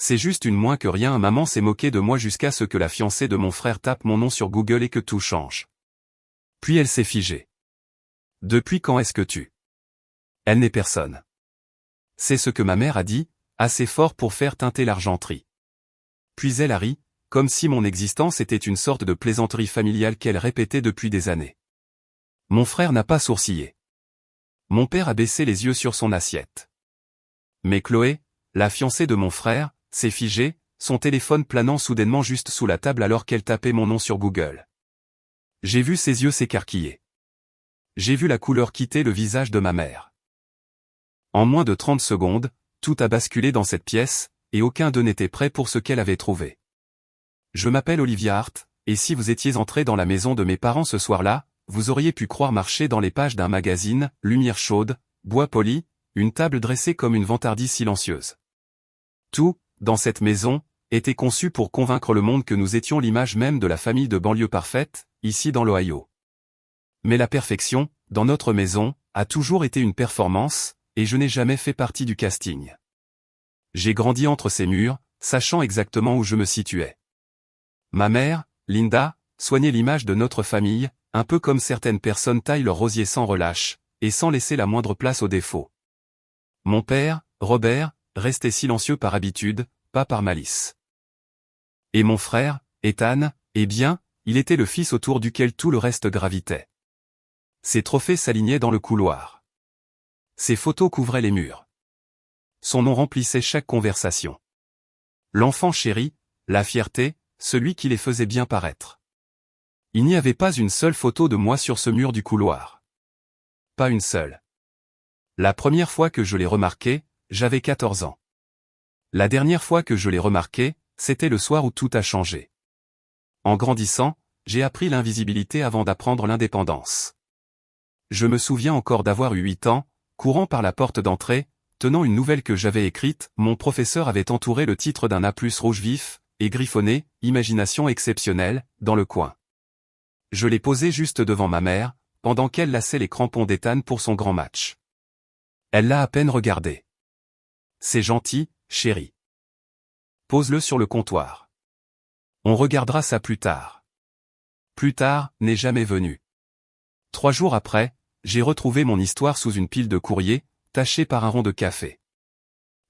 C'est juste une moins que rien. Maman s'est moquée de moi jusqu'à ce que la fiancée de mon frère tape mon nom sur Google et que tout change. Puis elle s'est figée. Depuis quand est-ce que tu... Elle n'est personne. C'est ce que ma mère a dit, assez fort pour faire teinter l'argenterie. Puis elle a ri, comme si mon existence était une sorte de plaisanterie familiale qu'elle répétait depuis des années. Mon frère n'a pas sourcillé. Mon père a baissé les yeux sur son assiette. Mais Chloé, la fiancée de mon frère, s'est figée, son téléphone planant soudainement juste sous la table alors qu'elle tapait mon nom sur Google. J'ai vu ses yeux s'écarquiller. J'ai vu la couleur quitter le visage de ma mère. En moins de 30 secondes, tout a basculé dans cette pièce, et aucun d'eux n'était prêt pour ce qu'elle avait trouvé. Je m'appelle Olivia Hart, et si vous étiez entré dans la maison de mes parents ce soir-là, vous auriez pu croire marcher dans les pages d'un magazine, lumière chaude, bois poli, une table dressée comme une vantardise silencieuse. Tout, dans cette maison, était conçu pour convaincre le monde que nous étions l'image même de la famille de banlieue parfaite, ici dans l'Ohio. Mais la perfection, dans notre maison, a toujours été une performance, et je n'ai jamais fait partie du casting. J'ai grandi entre ces murs, sachant exactement où je me situais. Ma mère, Linda, soignait l'image de notre famille, un peu comme certaines personnes taillent leur rosier sans relâche, et sans laisser la moindre place aux défauts. Mon père, Robert, restait silencieux par habitude, pas par malice. Et mon frère, Ethan, eh bien, il était le fils autour duquel tout le reste gravitait. Ses trophées s'alignaient dans le couloir. Ses photos couvraient les murs. Son nom remplissait chaque conversation. L'enfant chéri, la fierté, celui qui les faisait bien paraître. Il n'y avait pas une seule photo de moi sur ce mur du couloir. Pas une seule. La première fois que je l'ai remarqué, j'avais 14 ans. La dernière fois que je l'ai remarqué, c'était le soir où tout a changé. En grandissant, j'ai appris l'invisibilité avant d'apprendre l'indépendance. Je me souviens encore d'avoir eu 8 ans, courant par la porte d'entrée, tenant une nouvelle que j'avais écrite, mon professeur avait entouré le titre d'un A+ rouge vif, et griffonné, imagination exceptionnelle, dans le coin. Je l'ai posé juste devant ma mère, pendant qu'elle lassait les crampons d'Ethan pour son grand match. Elle l'a à peine regardé. C'est gentil, chérie. Pose-le sur le comptoir. On regardera ça plus tard. Plus tard n'est jamais venu. 3 jours après, j'ai retrouvé mon histoire sous une pile de courrier, tachée par un rond de café.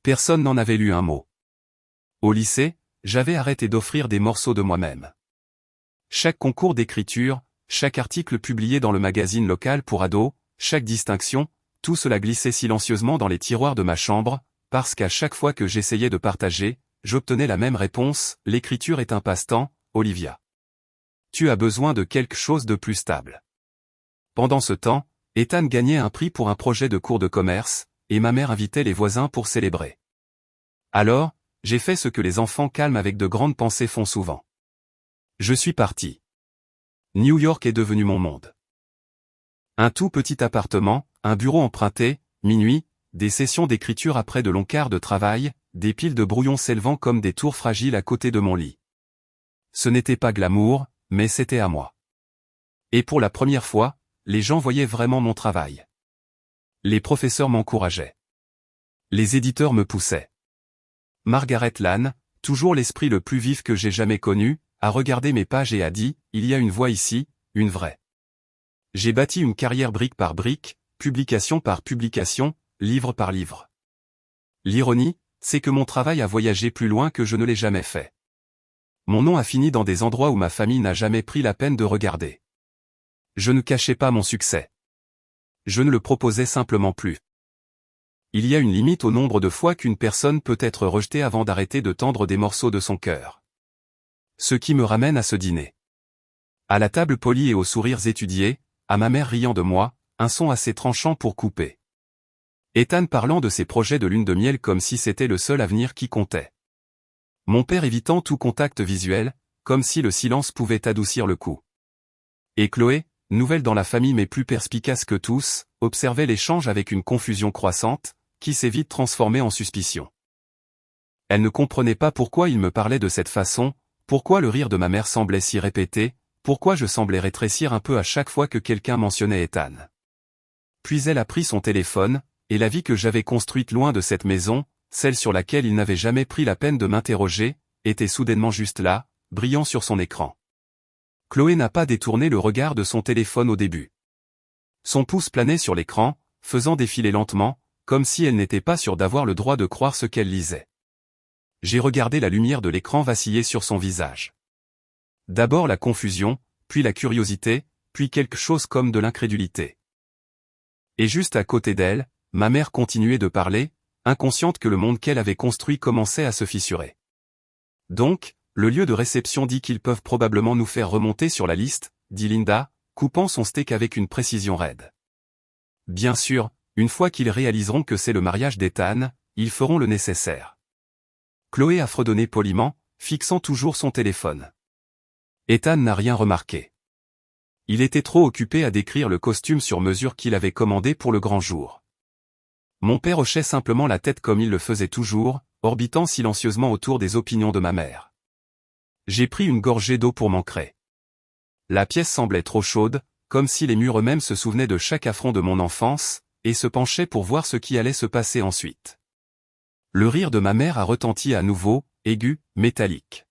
Personne n'en avait lu un mot. Au lycée, j'avais arrêté d'offrir des morceaux de moi-même. Chaque concours d'écriture, chaque article publié dans le magazine local pour ados, chaque distinction, tout cela glissait silencieusement dans les tiroirs de ma chambre, parce qu'à chaque fois que j'essayais de partager, j'obtenais la même réponse, l'écriture est un passe-temps, Olivia. Tu as besoin de quelque chose de plus stable. Pendant ce temps, Ethan gagnait un prix pour un projet de cours de commerce, et ma mère invitait les voisins pour célébrer. Alors, j'ai fait ce que les enfants calmes avec de grandes pensées font souvent. Je suis parti. New York est devenu mon monde. Un tout petit appartement, un bureau emprunté, minuit, des sessions d'écriture après de longs quarts de travail, des piles de brouillons s'élevant comme des tours fragiles à côté de mon lit. Ce n'était pas glamour, mais c'était à moi. Et pour la première fois, les gens voyaient vraiment mon travail. Les professeurs m'encourageaient. Les éditeurs me poussaient. Margaret Lann, toujours l'esprit le plus vif que j'ai jamais connu, a regardé mes pages et a dit, il y a une voix ici, une vraie. J'ai bâti une carrière brique par brique, publication par publication, livre par livre. L'ironie, c'est que mon travail a voyagé plus loin que je ne l'ai jamais fait. Mon nom a fini dans des endroits où ma famille n'a jamais pris la peine de regarder. Je ne cachais pas mon succès. Je ne le proposais simplement plus. Il y a une limite au nombre de fois qu'une personne peut être rejetée avant d'arrêter de tendre des morceaux de son cœur. Ce qui me ramène à ce dîner. À la table polie et aux sourires étudiés, à ma mère riant de moi, un son assez tranchant pour couper. Ethan parlant de ses projets de lune de miel comme si c'était le seul avenir qui comptait. Mon père évitant tout contact visuel, comme si le silence pouvait adoucir le coup. Et Chloé, nouvelle dans la famille mais plus perspicace que tous, observait l'échange avec une confusion croissante, qui s'est vite transformée en suspicion. Elle ne comprenait pas pourquoi il me parlait de cette façon, pourquoi le rire de ma mère semblait s'y répéter, pourquoi je semblais rétrécir un peu à chaque fois que quelqu'un mentionnait Ethan. Puis elle a pris son téléphone, et la vie que j'avais construite loin de cette maison, celle sur laquelle il n'avait jamais pris la peine de m'interroger, était soudainement juste là, brillant sur son écran. Chloé n'a pas détourné le regard de son téléphone au début. Son pouce planait sur l'écran, faisant défiler lentement, comme si elle n'était pas sûre d'avoir le droit de croire ce qu'elle lisait. J'ai regardé la lumière de l'écran vaciller sur son visage. D'abord la confusion, puis la curiosité, puis quelque chose comme de l'incrédulité. Et juste à côté d'elle, ma mère continuait de parler, inconsciente que le monde qu'elle avait construit commençait à se fissurer. Donc, le lieu de réception dit qu'ils peuvent probablement nous faire remonter sur la liste, dit Linda, coupant son steak avec une précision raide. Bien sûr, une fois qu'ils réaliseront que c'est le mariage d'Ethan, ils feront le nécessaire. Chloé a fredonné poliment, fixant toujours son téléphone. Ethan n'a rien remarqué. Il était trop occupé à décrire le costume sur mesure qu'il avait commandé pour le grand jour. Mon père hochait simplement la tête comme il le faisait toujours, orbitant silencieusement autour des opinions de ma mère. J'ai pris une gorgée d'eau pour m'ancrer. La pièce semblait trop chaude, comme si les murs eux-mêmes se souvenaient de chaque affront de mon enfance, et se penchaient pour voir ce qui allait se passer ensuite. Le rire de ma mère a retenti à nouveau, aigu, métallique.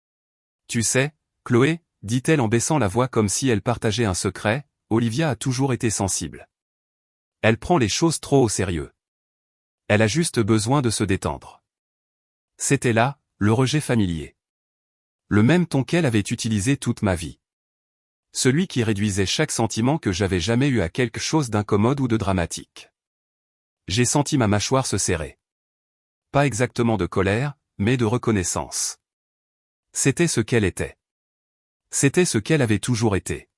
« Tu sais, Chloé, dit-elle en baissant la voix comme si elle partageait un secret, Olivia a toujours été sensible. Elle prend les choses trop au sérieux. Elle a juste besoin de se détendre. » C'était là, le rejet familier. Le même ton qu'elle avait utilisé toute ma vie. Celui qui réduisait chaque sentiment que j'avais jamais eu à quelque chose d'incommode ou de dramatique. J'ai senti ma mâchoire se serrer. Pas exactement de colère, mais de reconnaissance. C'était ce qu'elle était. C'était ce qu'elle avait toujours été.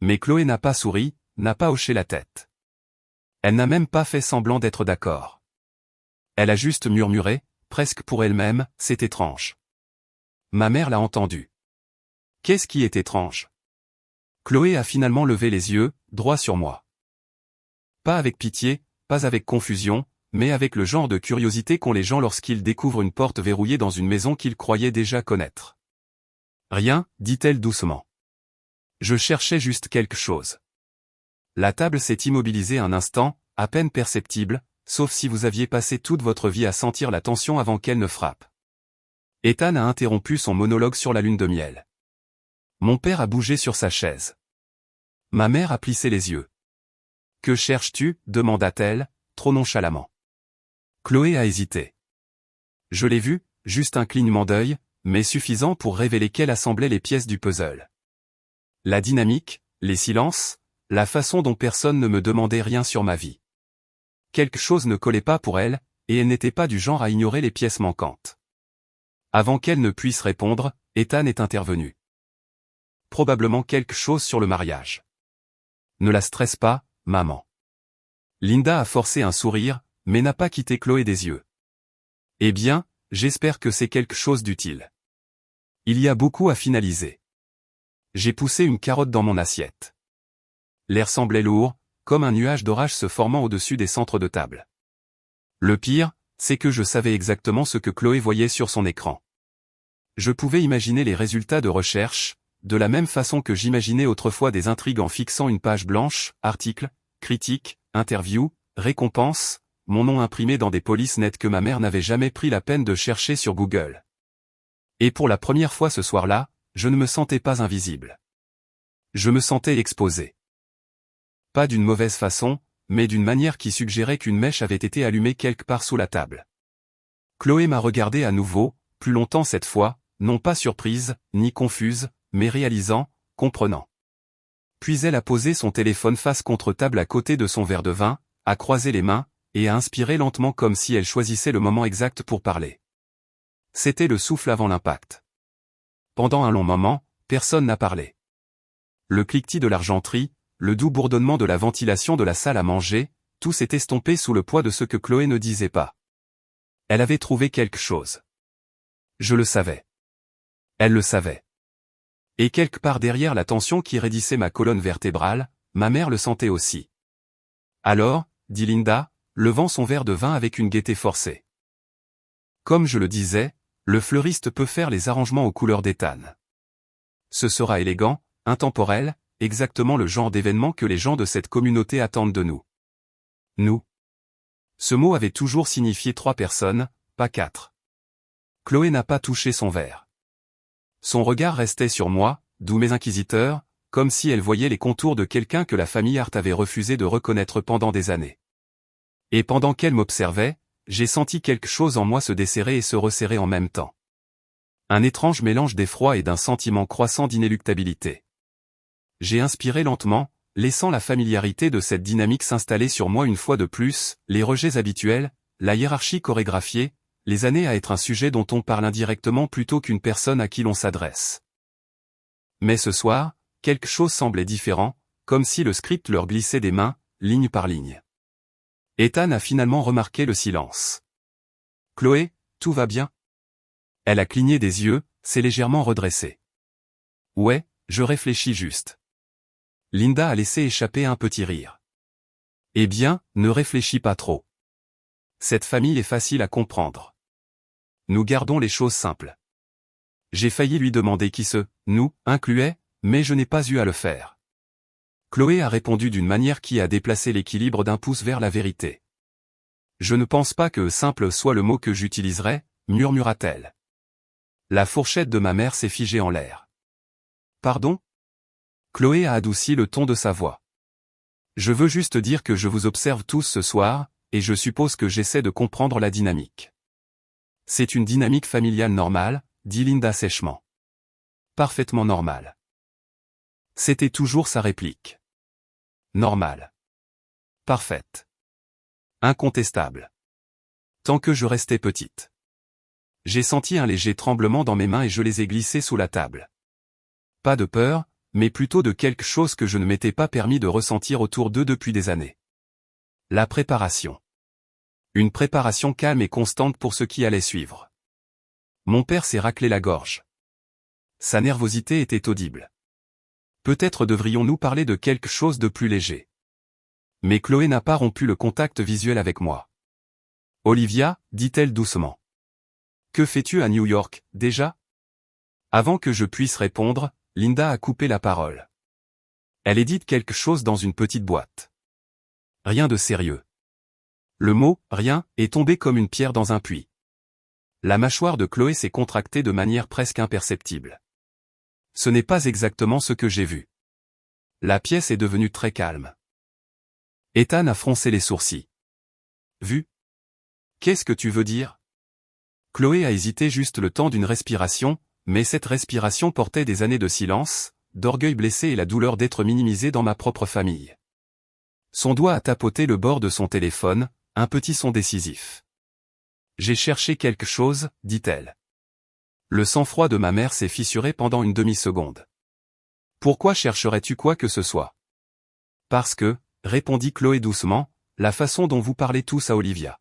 Mais Chloé n'a pas souri, n'a pas hoché la tête. Elle n'a même pas fait semblant d'être d'accord. Elle a juste murmuré, presque pour elle-même, c'est étrange. Ma mère l'a entendu. Qu'est-ce qui est étrange? Chloé a finalement levé les yeux, droit sur moi. Pas avec pitié, pas avec confusion, mais avec le genre de curiosité qu'ont les gens lorsqu'ils découvrent une porte verrouillée dans une maison qu'ils croyaient déjà connaître. Rien, dit-elle doucement. Je cherchais juste quelque chose. La table s'est immobilisée un instant, à peine perceptible, sauf si vous aviez passé toute votre vie à sentir la tension avant qu'elle ne frappe. Ethan a interrompu son monologue sur la lune de miel. Mon père a bougé sur sa chaise. Ma mère a plissé les yeux. « Que cherches-tu » demanda-t-elle, trop nonchalamment. Chloé a hésité. Je l'ai vu, juste un clignement d'œil, mais suffisant pour révéler qu'elle assemblait les pièces du puzzle. La dynamique, les silences, la façon dont personne ne me demandait rien sur ma vie. Quelque chose ne collait pas pour elle, et elle n'était pas du genre à ignorer les pièces manquantes. Avant qu'elle ne puisse répondre, Ethan est intervenu. Probablement quelque chose sur le mariage. Ne la stresse pas, maman. Linda a forcé un sourire, mais n'a pas quitté Chloé des yeux. Eh bien, j'espère que c'est quelque chose d'utile. Il y a beaucoup à finaliser. J'ai poussé une carotte dans mon assiette. L'air semblait lourd, comme un nuage d'orage se formant au-dessus des centres de table. Le pire, c'est que je savais exactement ce que Chloé voyait sur son écran. Je pouvais imaginer les résultats de recherche, de la même façon que j'imaginais autrefois des intrigues en fixant une page blanche, articles, critiques, interviews, récompenses, mon nom imprimé dans des polices nettes que ma mère n'avait jamais pris la peine de chercher sur Google. Et pour la première fois ce soir-là, je ne me sentais pas invisible. Je me sentais exposé. Pas d'une mauvaise façon, mais d'une manière qui suggérait qu'une mèche avait été allumée quelque part sous la table. Chloé m'a regardé à nouveau, plus longtemps cette fois, non pas surprise, ni confuse, mais réalisant, comprenant. Puis elle a posé son téléphone face contre table à côté de son verre de vin, a croisé les mains, et a inspiré lentement comme si elle choisissait le moment exact pour parler. C'était le souffle avant l'impact. Pendant un long moment, personne n'a parlé. Le cliquetis de l'argenterie, le doux bourdonnement de la ventilation de la salle à manger, tout s'est estompé sous le poids de ce que Chloé ne disait pas. Elle avait trouvé quelque chose. Je le savais. Elle le savait. Et quelque part derrière la tension qui raidissait ma colonne vertébrale, ma mère le sentait aussi. Alors, dit Linda, levant son verre de vin avec une gaieté forcée. Comme je le disais, le fleuriste peut faire les arrangements aux couleurs d'Ethan. Ce sera élégant, intemporel, exactement le genre d'événement que les gens de cette communauté attendent de nous. Nous. Ce mot avait toujours signifié 3 personnes, pas 4. Chloé n'a pas touché son verre. Son regard restait sur moi, d'où mes inquisiteurs, comme si elle voyait les contours de quelqu'un que la famille Hart avait refusé de reconnaître pendant des années. Et pendant qu'elle m'observait, j'ai senti quelque chose en moi se desserrer et se resserrer en même temps. Un étrange mélange d'effroi et d'un sentiment croissant d'inéluctabilité. J'ai inspiré lentement, laissant la familiarité de cette dynamique s'installer sur moi une fois de plus, les rejets habituels, la hiérarchie chorégraphiée, les années à être un sujet dont on parle indirectement plutôt qu'une personne à qui l'on s'adresse. Mais ce soir, quelque chose semblait différent, comme si le script leur glissait des mains, ligne par ligne. Ethan a finalement remarqué le silence. « Chloé, tout va bien ?» Elle a cligné des yeux, s'est légèrement redressée. « Ouais, je réfléchis juste. » Linda a laissé échapper un petit rire. « Eh bien, ne réfléchis pas trop. Cette famille est facile à comprendre. Nous gardons les choses simples. » J'ai failli lui demander qui nous incluait, mais je n'ai pas eu à le faire. Chloé a répondu d'une manière qui a déplacé l'équilibre d'un pouce vers la vérité. « Je ne pense pas que simple soit le mot que j'utiliserais, murmura-t-elle. La fourchette de ma mère s'est figée en l'air. « Pardon ?» Chloé a adouci le ton de sa voix. « Je veux juste dire que je vous observe tous ce soir, et je suppose que j'essaie de comprendre la dynamique. » « C'est une dynamique familiale normale, » dit Linda sèchement. « Parfaitement normale. » C'était toujours sa réplique. Normale. Parfaite. Incontestable. Tant que je restais petite. J'ai senti un léger tremblement dans mes mains et je les ai glissées sous la table. Pas de peur, mais plutôt de quelque chose que je ne m'étais pas permis de ressentir autour d'eux depuis des années. La préparation. Une préparation calme et constante pour ce qui allait suivre. Mon père s'est raclé la gorge. Sa nervosité était audible. Peut-être devrions-nous parler de quelque chose de plus léger. Mais Chloé n'a pas rompu le contact visuel avec moi. « Olivia, dit-elle doucement. Que fais-tu à New York, déjà ?» Avant que je puisse répondre, Linda a coupé la parole. Elle édite quelque chose dans une petite boîte. Rien de sérieux. Le mot « rien » est tombé comme une pierre dans un puits. La mâchoire de Chloé s'est contractée de manière presque imperceptible. Ce n'est pas exactement ce que j'ai vu. La pièce est devenue très calme. Ethan a froncé les sourcils. Vu ? Qu'est-ce que tu veux dire ? Chloé a hésité juste le temps d'une respiration, mais cette respiration portait des années de silence, d'orgueil blessé et la douleur d'être minimisé dans ma propre famille. Son doigt a tapoté le bord de son téléphone, un petit son décisif. J'ai cherché quelque chose, dit-elle. Le sang-froid de ma mère s'est fissuré pendant une demi-seconde. Pourquoi chercherais-tu quoi que ce soit ? Parce que, répondit Chloé doucement, la façon dont vous parlez tous à Olivia.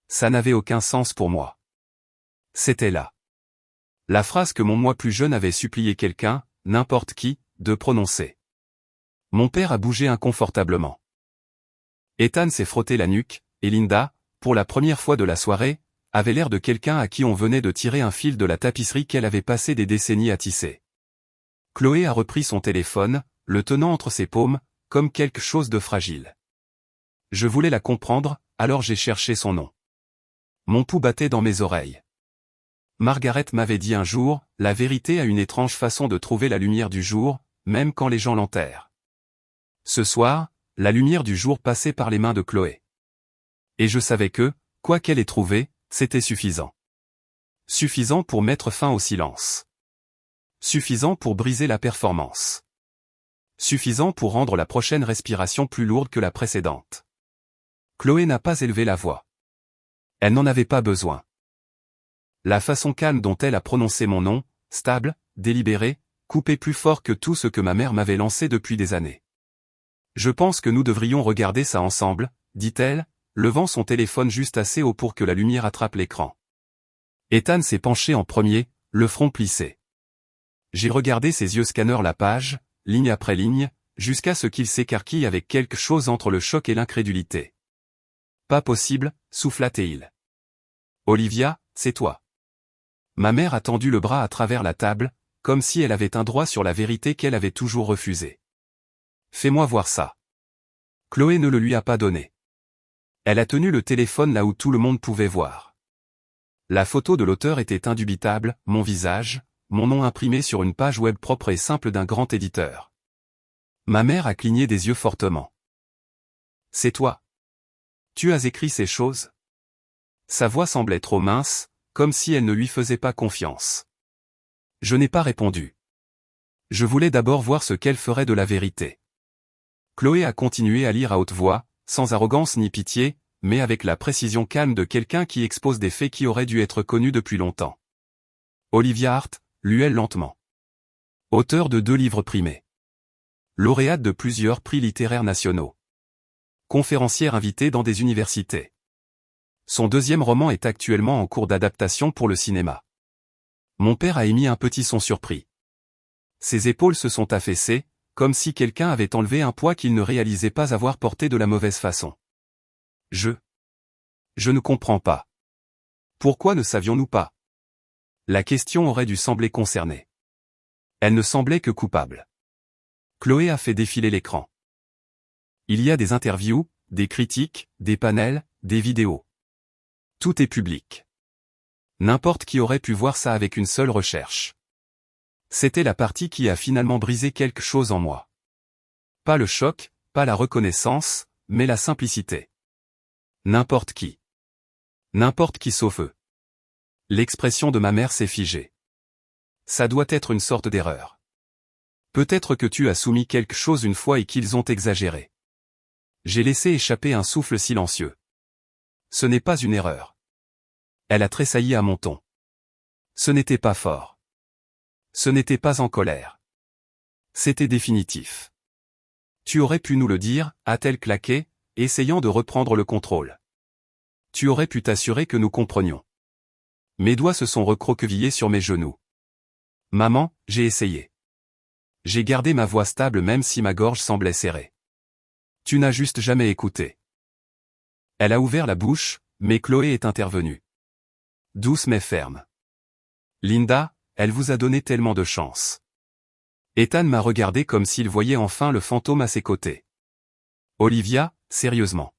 Ça n'avait aucun sens pour moi. C'était là. La phrase que mon moi plus jeune avait supplié quelqu'un, n'importe qui, de prononcer. Mon père a bougé inconfortablement. Ethan s'est frotté la nuque, et Linda, pour la première fois de la soirée, avait l'air de quelqu'un à qui on venait de tirer un fil de la tapisserie qu'elle avait passé des décennies à tisser. Chloé a repris son téléphone, le tenant entre ses paumes, comme quelque chose de fragile. Je voulais la comprendre, alors j'ai cherché son nom. Mon pouls battait dans mes oreilles. Margaret m'avait dit un jour, la vérité a une étrange façon de trouver la lumière du jour, même quand les gens l'enterrent. Ce soir, la lumière du jour passait par les mains de Chloé. Et je savais que, quoi qu'elle ait trouvé, c'était suffisant. Suffisant pour mettre fin au silence. Suffisant pour briser la performance. Suffisant pour rendre la prochaine respiration plus lourde que la précédente. Chloé n'a pas élevé la voix. Elle n'en avait pas besoin. La façon calme dont elle a prononcé mon nom, stable, délibérée, coupait plus fort que tout ce que ma mère m'avait lancé depuis des années. Je pense que nous devrions regarder ça ensemble, dit-elle, levant son téléphone juste assez haut pour que la lumière attrape l'écran. Ethan s'est penché en premier, le front plissé. J'ai regardé ses yeux scanneur la page, ligne après ligne, jusqu'à ce qu'il s'écarquille avec quelque chose entre le choc et l'incrédulité. Pas possible, souffla-t-il. Olivia, c'est toi. Ma mère a tendu le bras à travers la table, comme si elle avait un droit sur la vérité qu'elle avait toujours refusée. Fais-moi voir ça. Chloé ne le lui a pas donné. Elle a tenu le téléphone là où tout le monde pouvait voir. La photo de l'auteur était indubitable, mon visage, mon nom imprimé sur une page web propre et simple d'un grand éditeur. Ma mère a cligné des yeux fortement. « C'est toi. Tu as écrit ces choses ?» Sa voix semblait trop mince, comme si elle ne lui faisait pas confiance. Je n'ai pas répondu. Je voulais d'abord voir ce qu'elle ferait de la vérité. Chloé a continué à lire à haute voix, sans arrogance ni pitié, mais avec la précision calme de quelqu'un qui expose des faits qui auraient dû être connus depuis longtemps. Olivia Hart, lut-elle lentement. Auteur de 2 livres primés. Lauréate de plusieurs prix littéraires nationaux. Conférencière invitée dans des universités. Son 2e roman est actuellement en cours d'adaptation pour le cinéma. Mon père a émis un petit son surpris. Ses épaules se sont affaissées, comme si quelqu'un avait enlevé un poids qu'il ne réalisait pas avoir porté de la mauvaise façon. Je ne comprends pas. Pourquoi ne savions-nous pas? La question aurait dû sembler concernée. Elle ne semblait que coupable. Chloé a fait défiler l'écran. Il y a des interviews, des critiques, des panels, des vidéos. Tout est public. N'importe qui aurait pu voir ça avec une seule recherche. C'était la partie qui a finalement brisé quelque chose en moi. Pas le choc, pas la reconnaissance, mais la simplicité. N'importe qui. N'importe qui sauf eux. L'expression de ma mère s'est figée. Ça doit être une sorte d'erreur. Peut-être que tu as soumis quelque chose une fois et qu'ils ont exagéré. J'ai laissé échapper un souffle silencieux. Ce n'est pas une erreur. Elle a tressailli à mon ton. Ce n'était pas fort. Ce n'était pas en colère. C'était définitif. Tu aurais pu nous le dire, a-t-elle claqué, essayant de reprendre le contrôle. Tu aurais pu t'assurer que nous comprenions. Mes doigts se sont recroquevillés sur mes genoux. Maman, j'ai essayé. J'ai gardé ma voix stable même si ma gorge semblait serrée. Tu n'as juste jamais écouté. Elle a ouvert la bouche, mais Chloé est intervenue. Douce mais ferme. Linda, elle vous a donné tellement de chance. Ethan m'a regardé comme s'il voyait enfin le fantôme à ses côtés. Olivia, sérieusement.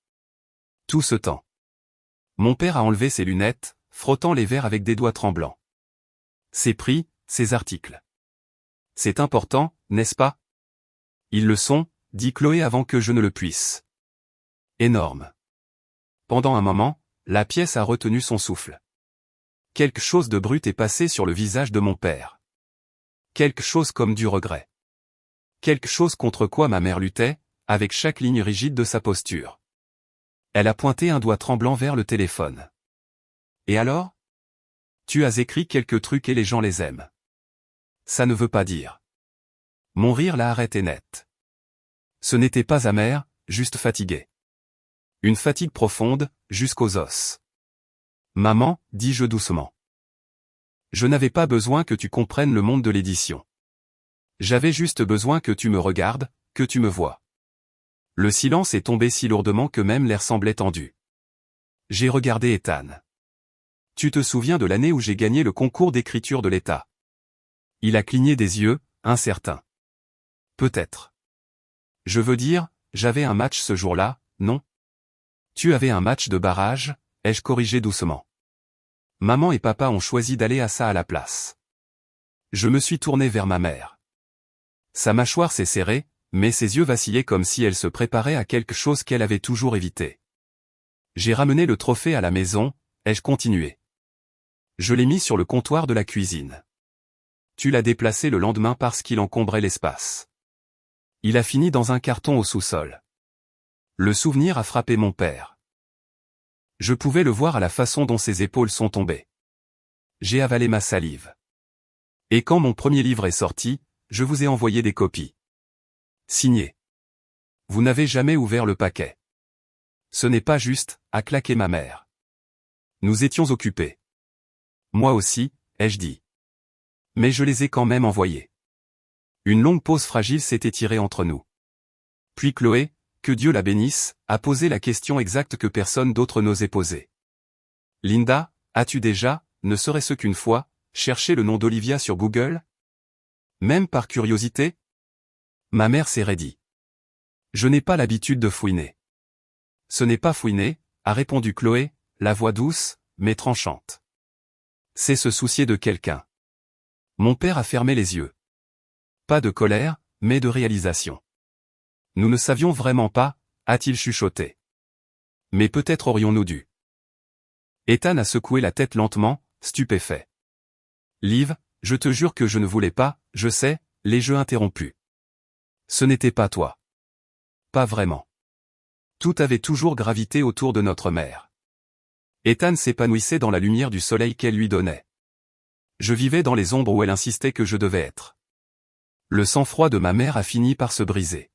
Tout ce temps. Mon père a enlevé ses lunettes, frottant les verres avec des doigts tremblants. Ses prix, ses articles. C'est important, n'est-ce pas? Ils le sont, dit Chloé avant que je ne le puisse. Énorme. Pendant un moment, la pièce a retenu son souffle. Quelque chose de brut est passé sur le visage de mon père. Quelque chose comme du regret. Quelque chose contre quoi ma mère luttait, avec chaque ligne rigide de sa posture. Elle a pointé un doigt tremblant vers le téléphone. Et alors? Tu as écrit quelques trucs et les gens les aiment. Ça ne veut pas dire. Mon rire l'a arrêté net. Ce n'était pas amer, juste fatigué. Une fatigue profonde, jusqu'aux os. Maman, dis-je doucement. Je n'avais pas besoin que tu comprennes le monde de l'édition. J'avais juste besoin que tu me regardes, que tu me vois. Le silence est tombé si lourdement que même l'air semblait tendu. J'ai regardé Ethan. Tu te souviens de l'année où j'ai gagné le concours d'écriture de l'État? Il a cligné des yeux, incertain. Peut-être. Je veux dire, j'avais un match ce jour-là, non? Tu avais un match de barrage, ai-je corrigé doucement. Maman et papa ont choisi d'aller à ça à la place. Je me suis tourné vers ma mère. Sa mâchoire s'est serrée, mais ses yeux vacillaient comme si elle se préparait à quelque chose qu'elle avait toujours évité. J'ai ramené le trophée à la maison, ai-je continué. Je l'ai mis sur le comptoir de la cuisine. Tu l'as déplacé le lendemain parce qu'il encombrait l'espace. Il a fini dans un carton au sous-sol. Le souvenir a frappé mon père. Je pouvais le voir à la façon dont ses épaules sont tombées. J'ai avalé ma salive. Et quand mon premier livre est sorti, je vous ai envoyé des copies. Signé. Vous n'avez jamais ouvert le paquet. Ce n'est pas juste, a claqué ma mère. Nous étions occupés. Moi aussi, ai-je dit. Mais je les ai quand même envoyés. Une longue pause fragile s'est étirée entre nous. Puis Chloé, que Dieu la bénisse, a posé la question exacte que personne d'autre n'osait poser. Linda, as-tu déjà, ne serait-ce qu'une fois, cherché le nom d'Olivia sur Google? Même par curiosité? Ma mère s'est raidie. Je n'ai pas l'habitude de fouiner. Ce n'est pas fouiner, a répondu Chloé, la voix douce, mais tranchante. C'est se soucier de quelqu'un. Mon père a fermé les yeux. Pas de colère, mais de réalisation. Nous ne savions vraiment pas, a-t-il chuchoté. Mais peut-être aurions-nous dû. Ethan a secoué la tête lentement, stupéfait. Liv, je te jure que je ne voulais pas, je sais, les jeux interrompus. Ce n'était pas toi. Pas vraiment. Tout avait toujours gravité autour de notre mère. Ethan s'épanouissait dans la lumière du soleil qu'elle lui donnait. Je vivais dans les ombres où elle insistait que je devais être. Le sang-froid de ma mère a fini par se briser.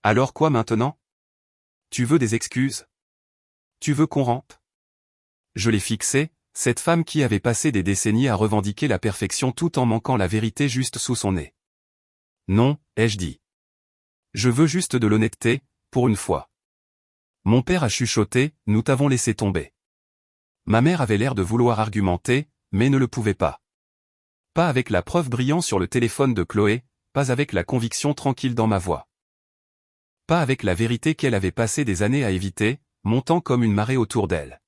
Alors quoi maintenant? Tu veux des excuses? Tu veux qu'on rampe? Je l'ai fixée, cette femme qui avait passé des décennies à revendiquer la perfection tout en manquant la vérité juste sous son nez. Non, ai-je dit. Je veux juste de l'honnêteté, pour une fois. Mon père a chuchoté, nous t'avons laissé tomber. Ma mère avait l'air de vouloir argumenter, mais ne le pouvait pas. Pas avec la preuve brillant sur le téléphone de Chloé, pas avec la conviction tranquille dans ma voix. Pas avec la vérité qu'elle avait passé des années à éviter, montant comme une marée autour d'elle.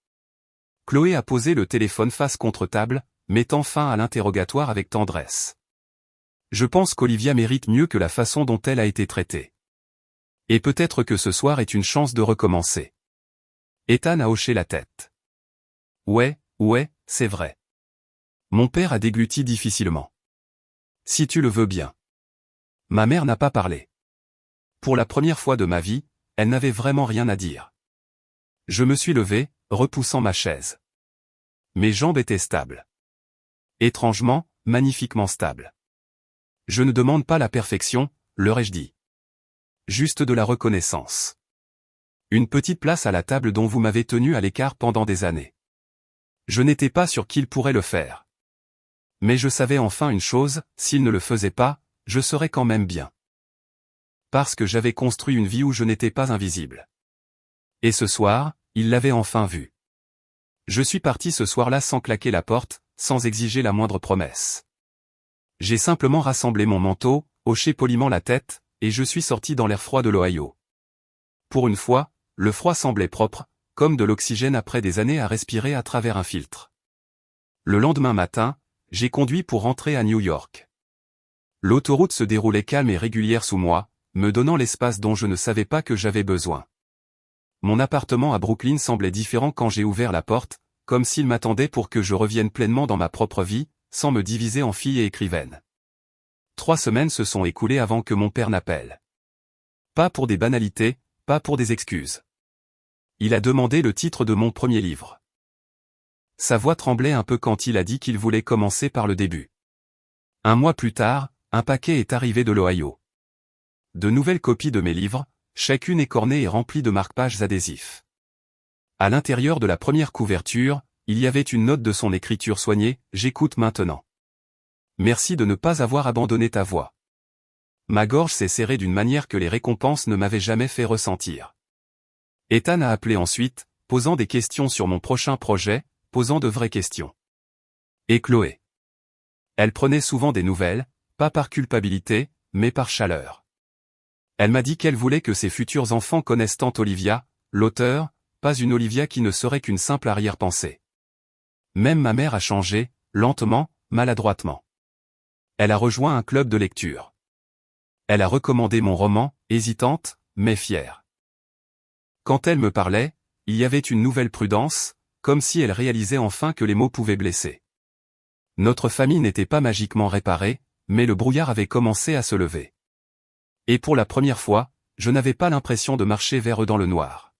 Chloé a posé le téléphone face contre table, mettant fin à l'interrogatoire avec tendresse. Je pense qu'Olivia mérite mieux que la façon dont elle a été traitée. Et peut-être que ce soir est une chance de recommencer. Ethan a hoché la tête. Ouais, c'est vrai. Mon père a dégluti difficilement. Si tu le veux bien. Ma mère n'a pas parlé. Pour la première fois de ma vie, elle n'avait vraiment rien à dire. Je me suis levé, repoussant ma chaise. Mes jambes étaient stables. Étrangement, magnifiquement stables. Je ne demande pas la perfection, leur ai-je dit. Juste de la reconnaissance. Une petite place à la table dont vous m'avez tenu à l'écart pendant des années. Je n'étais pas sûr qu'il pourrait le faire. Mais je savais enfin une chose, s'il ne le faisait pas, je serais quand même bien. Parce que j'avais construit une vie où je n'étais pas invisible. Et ce soir, il l'avait enfin vu. Je suis parti ce soir-là sans claquer la porte, sans exiger la moindre promesse. J'ai simplement rassemblé mon manteau, hoché poliment la tête, et je suis sorti dans l'air froid de l'Ohio. Pour une fois, le froid semblait propre, comme de l'oxygène après des années à respirer à travers un filtre. Le lendemain matin, j'ai conduit pour rentrer à New York. L'autoroute se déroulait calme et régulière sous moi, me donnant l'espace dont je ne savais pas que j'avais besoin. Mon appartement à Brooklyn semblait différent quand j'ai ouvert la porte, comme s'il m'attendait pour que je revienne pleinement dans ma propre vie, sans me diviser en fille et écrivaine. 3 semaines se sont écoulées avant que mon père n'appelle. Pas pour des banalités, pas pour des excuses. Il a demandé le titre de mon premier livre. Sa voix tremblait un peu quand il a dit qu'il voulait commencer par le début. 1 mois plus tard, un paquet est arrivé de l'Ohio. De nouvelles copies de mes livres, chacune écornée et remplie de marque-pages adhésifs. À l'intérieur de la première couverture, il y avait une note de son écriture soignée, « J'écoute maintenant. Merci de ne pas avoir abandonné ta voix. » Ma gorge s'est serrée d'une manière que les récompenses ne m'avaient jamais fait ressentir. Ethan a appelé ensuite, posant des questions sur mon prochain projet, posant de vraies questions. Et Chloé. Elle prenait souvent des nouvelles, pas par culpabilité, mais par chaleur. Elle m'a dit qu'elle voulait que ses futurs enfants connaissent tant Olivia, l'auteur, pas une Olivia qui ne serait qu'une simple arrière-pensée. Même ma mère a changé, lentement, maladroitement. Elle a rejoint un club de lecture. Elle a recommandé mon roman, hésitante, mais fière. Quand elle me parlait, il y avait une nouvelle prudence, comme si elle réalisait enfin que les mots pouvaient blesser. Notre famille n'était pas magiquement réparée, mais le brouillard avait commencé à se lever. Et pour la première fois, je n'avais pas l'impression de marcher vers eux dans le noir.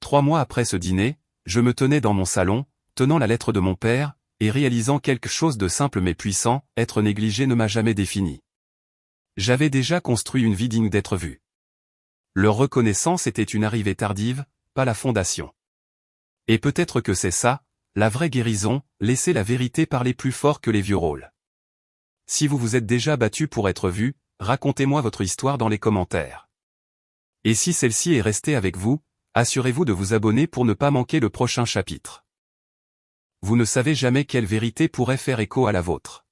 3 mois après ce dîner, je me tenais dans mon salon, tenant la lettre de mon père, et réalisant quelque chose de simple mais puissant, être négligé ne m'a jamais défini. J'avais déjà construit une vie digne d'être vue. Leur reconnaissance était une arrivée tardive, pas la fondation. Et peut-être que c'est ça, la vraie guérison, laisser la vérité parler plus fort que les vieux rôles. Si vous vous êtes déjà battu pour être vu, racontez-moi votre histoire dans les commentaires. Et si celle-ci est restée avec vous, assurez-vous de vous abonner pour ne pas manquer le prochain chapitre. Vous ne savez jamais quelle vérité pourrait faire écho à la vôtre.